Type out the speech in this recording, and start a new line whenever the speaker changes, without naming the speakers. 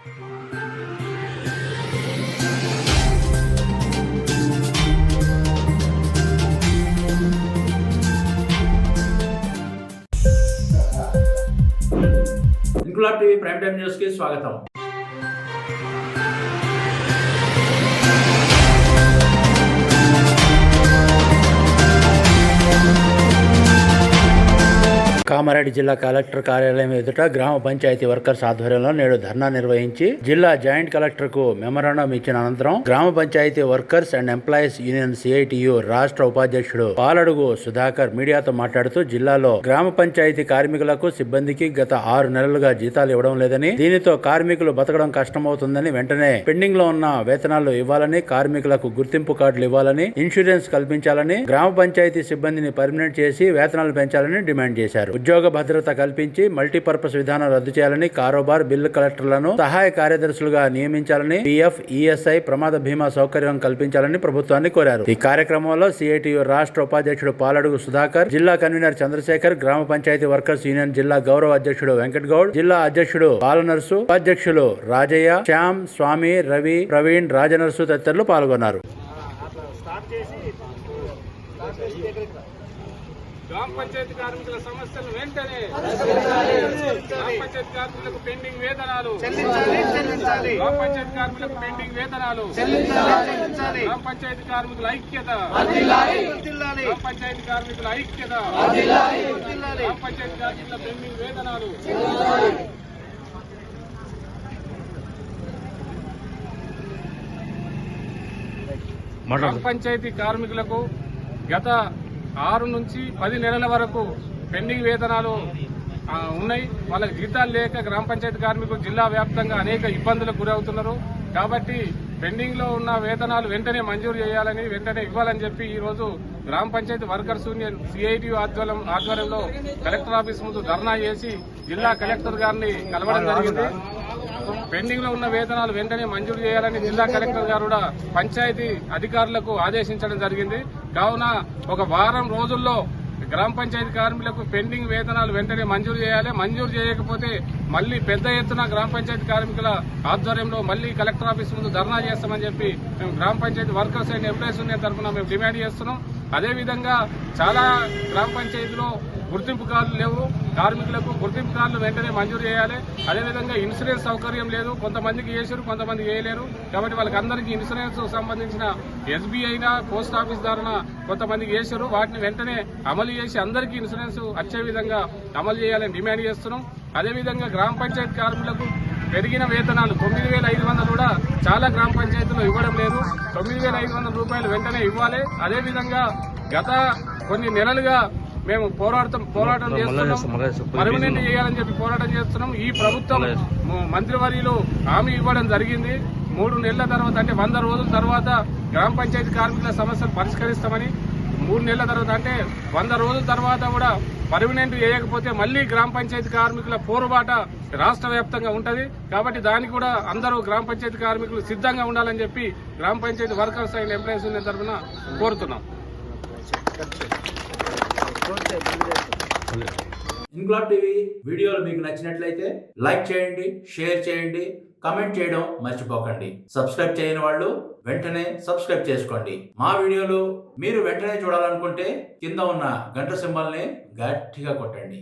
Inquilab TV prime time news కి స్వాగతం. కామారెడ్డి జిల్లా కలెక్టర్ కార్యాలయం ఎదుట గ్రామ పంచాయతీ వర్కర్స్ ఆధ్వర్యంలో నేడు ధర్నా నిర్వహించి జిల్లా జాయింట్ కలెక్టర్ కు మెమరాండం ఇచ్చిన అనంతరం Gram Panchayat workers and employees union CITU రాష్ట్ర ఉపాధ్యక్షుడు పాలడుగు సుధాకర్ మీడియాతో మాట్లాడుతూ జిల్లాలో గ్రామ పంచాయతీ కార్మికులకు సిబ్బందికి గత 6 నెలలుగా జీతాలు ఇవ్వడం లేదని, దీనితో కార్మికులు బతకడం కష్టమవుతుందని, వెంటనే పెండింగ్ లో ఉన్న వేతనాలు ఇవ్వాలని, కార్మికులకు గుర్తింపు కార్డులు ఇవ్వాలని, ఇన్సూరెన్స్ కల్పించాలని, గ్రామ పంచాయతీ సిబ్బందిని పర్మినెంట్ చేసి వేతనాలు పెంచాలని డిమాండ్ చేశారు. ఉద్యోగ భద్రత కల్పించి మల్టీపర్పస్ విధానం రద్దు చేయాలని, కారోబార్ బిల్లు కలెక్టర్లను సహాయ కార్యదర్శులుగా నియమించాలని, పిఎఫ్, ఈఎస్ఐ, ప్రమాద బీమా సౌకర్యం కల్పించాలని ప్రభుత్వాన్ని కోరారు. ఈ కార్యక్రమంలో సిఐటియు రాష్ట్ర ఉపాధ్యక్షుడు పాలడుగు సుధాకర్, జిల్లా కన్వీనర్ చంద్రశేఖర్, గ్రామ పంచాయతీ వర్కర్స్ యూనియన్ జిల్లా గౌరవ అధ్యక్షుడు వెంకట్ గౌడ్, జిల్లా అధ్యక్షుడు బాలనర్సు, ఉపాధ్యక్షులు రాజయ్య, శ్యామ్, స్వామి, రవి, ప్రవీణ్, రాజనర్సు తదితరులు పాల్గొన్నారు.
గ్రామ పంచాయతీ కార్మికుల సమస్యలు వెంటనే గ్రామ పంచాయతీ కార్మికులకు పెండింగ్ వేతనాలు గ్రామ పంచాయతీ కార్మికులకు పెండింగ్ వేతనాలు గ్రామ పంచాయతీ కార్మికుల ఐక్యత గ్రామ పంచాయతీ కార్మికుల ఐక్యత గ్రామ పంచాయతీ కార్మికుల పెండింగ్ వేతనాలు గ్రామ పంచాయతీ కార్మికులకు గత 6 నుంచి 10 నెలల వరకు పెండింగ్ వేతనాలు ఉన్నాయి. వాళ్ళకి జీతాలు లేక గ్రామ పంచాయతీ కార్మికులు జిల్లా వ్యాప్తంగా అనేక ఇబ్బందులకు గురవుతున్నారు. కాబట్టి పెండింగ్ లో ఉన్న వేతనాలు వెంటనే మంజూరు చేయాలని, వెంటనే ఇవ్వాలని చెప్పి ఈ రోజు గ్రామ పంచాయతీ వర్కర్స్ యూనియన్ సిఐటియు ఆధ్వర్యంలో కలెక్టర్ ఆఫీస్ ముందు ధర్నా చేసి జిల్లా కలెక్టర్ గారిని కలవడం జరిగింది. పెండింగ్ లో ఉన్న వేతనాలు వెంటనే మంజూరు చేయాలని జిల్లా కలెక్టర్ గారు కూడా పంచాయతీ అధికారులకు ఆదేశించడం జరిగింది. కావున ఒక వారం రోజుల్లో గ్రామ పంచాయతీ కార్మికులకు పెండింగ్ వేతనాలు వెంటనే మంజూరు చేయాలి. మంజూరు చేయకపోతే మళ్లీ పెద్ద ఎత్తున గ్రామ పంచాయతీ కార్మికుల ఆధ్వర్యంలో మళ్లీ కలెక్టర్ ఆఫీస్ ముందు ధర్నా చేస్తామని చెప్పి మేము Gram Panchayat workers and employees union తరఫున మేము డిమాండ్ చేస్తున్నాం. అదేవిధంగా చాలా గ్రామ పంచాయతీలో గుర్తింపు కార్డులు లేవు. కార్మికులకు గుర్తింపు కార్డులు వెంటనే మంజూరు చేయాలి. అదేవిధంగా ఇన్సూరెన్స్ సౌకర్యం లేదు. కొంతమందికి చేశారు, కొంతమంది చేయలేరు. కాబట్టి వాళ్ళకి అందరికీ ఇన్సూరెన్స్ సంబంధించిన ఎస్బీఐనా పోస్ట్ ఆఫీస్ ద్వారా కొంతమందికి చేశారు. వాటిని వెంటనే అమలు చేసి అందరికీ ఇన్సూరెన్స్ వచ్చే విధంగా అమలు చేయాలని డిమాండ్ చేస్తున్నాం. అదేవిధంగా గ్రామ పంచాయతీ కార్మికులకు పెరిగిన వేతనాలు 9,500 కూడా చాలా గ్రామ పంచాయతీలో ఇవ్వడం లేదు. 9,500 రూపాయలు వెంటనే ఇవ్వాలి. అదేవిధంగా గత కొన్ని నెలలుగా మేము పోరాటం చేస్తున్నాం. పర్మనెంట్ చేయాలని చెప్పి పోరాటం చేస్తున్నాం. ఈ ప్రభుత్వం మంత్రివర్యులు హామీ ఇవ్వడం జరిగింది. 3 నెలల తర్వాత అంటే 100 రోజుల తర్వాత గ్రామ పంచాయతీ కార్మికుల సమస్యలు పరిష్కరిస్తామని. 3 నెలల తర్వాత అంటే 100 రోజుల తర్వాత కూడా పర్మనెంట్ చేయకపోతే మళ్లీ గ్రామ పంచాయతీ కార్మికుల పోరుబాట రాష్ట్ర వ్యాప్తంగా ఉంటది. కాబట్టి దానికి కూడా అందరూ గ్రామ పంచాయతీ కార్మికులు సిద్ధంగా ఉండాలని చెప్పి Gram Panchayat workers and employees union తరఫున కోరుతున్నాం.
ఇంక్లాబ్ టీవీ వీడియోలు మీకు నచ్చినట్లయితే లైక్ చేయండి, షేర్ చేయండి, కామెంట్ చేయడం మర్చిపోకండి. సబ్స్క్రైబ్ చేయని వాళ్ళు వెంటనే సబ్స్క్రైబ్ చేసుకోండి. మా వీడియోలు మీరు వెంటనే చూడాలనుకుంటే కింద ఉన్న గంట సింబల్ని గట్టిగా కొట్టండి.